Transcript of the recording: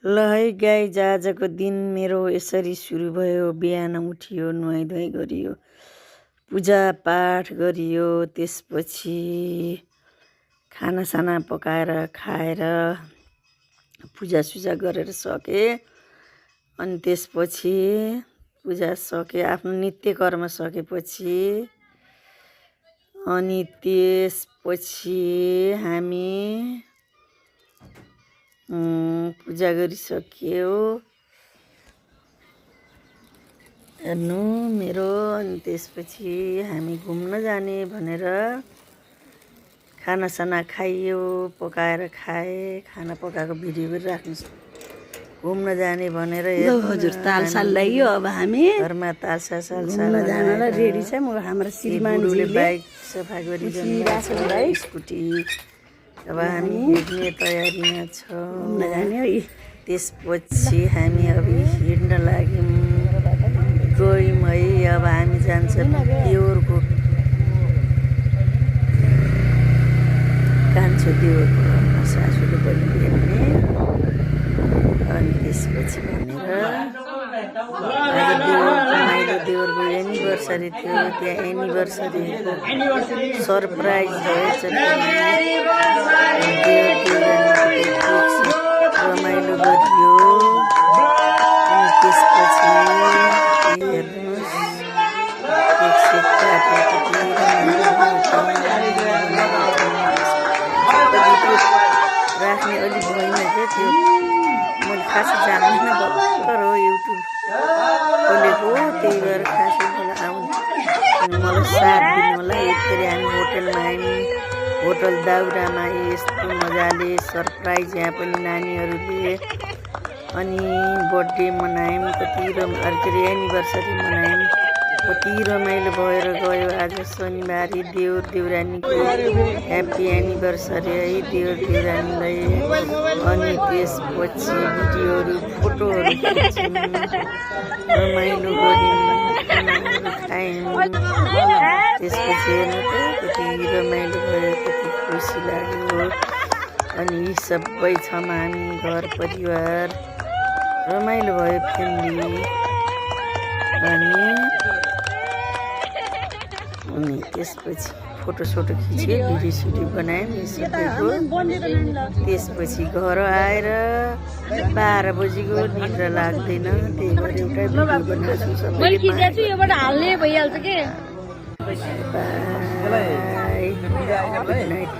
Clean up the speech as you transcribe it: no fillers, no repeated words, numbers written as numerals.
ल है गाइज, आजको दिन मेरो यसरी सुरु भयो। बिहान उठियो, नुहाइधुवाइ गरियो, पूजापाठ गरियो, त्यसपछि खानासाना पकाएर खाएर पूजासुजा गरेर सके। अनि त्यसपछि पूजा सके, आफ्नो नित्य कर्म सकेपछि अनि त्यसपछि हामी पूजा गरिसक्यो हेर्नु मेरो। अनि त्यसपछि हामी घुम्न जाने भनेर खानासाना खाइयो, पकाएर खाए, खाना पकाएको भिडियो पनि राख्नु। घुम्न जाने भनेर हजुर तालसाल ल्याइयो। अब हामी घरमा तालसाल जानलाई रेडी छ। म हाम्रो श्रीमानजीले बाइक सफा गरिरहनु, स्कुटी। अब हामी हिँड्ने तयारीमा छौँ, घुम्न जाने है। त्यसपछि हामी अब हिँड्न लाग्यौँ, गयौँ है। अब हामी जान्छौँ देउरको, कान्छो देउरको घरमा सासूले पनि हेर्ने। अनि त्यसपछि भनेर आज देउरको एनिभर्सरी थियो। त्यहाँ एनिभर्सरीको सरप्राइज रहेछ। रमाइलो गरियो। अनि त्यसपछि हेर्नुहोस्, राख्ने अलिक भएन क्या त्यो। मैले खासै जान्दिनँ, भर्खर हो युट्युब खोलेको, त्यही भएर खासै मलाई आउँछ। मलाई साथ दिनु होला। यसरी हामी होटलमा आयौँ, होटल दाउरामा यस्तो मजाले सरप्राइज यहाँ पनि नानीहरूले। अनि बर्थडे मनायौँ, कति एनिभर्सरी मनायौँ, कति रमाइलो भएर गयो। आज शनिबार देउर देउरानीको ह्याप्पी एनिभर्सरी है देउर देउरानीलाई। अनि त्यसपछि भिडियोहरू फोटोहरू खिच्यौँ, रमाइलो गऱ्यौँ, खायौँ। त्यसपछि हेर्नु त कति रमाइलो भयो, कति खुसी लाग्यो। अनि यी सबै छौँ हामी, घर परिवार रमाइलो भयो, फ्यामिली। अनि त्यसपछि फोटोसोटो खिच्यो, भिडियो सिडियो बनायौँ यो सबैको। त्यसपछि घर आएर 12 बजीको निद्रा लाग्दैन, त्यही भएर एउटा भिडियो बनाउँछु सबैले। Good night.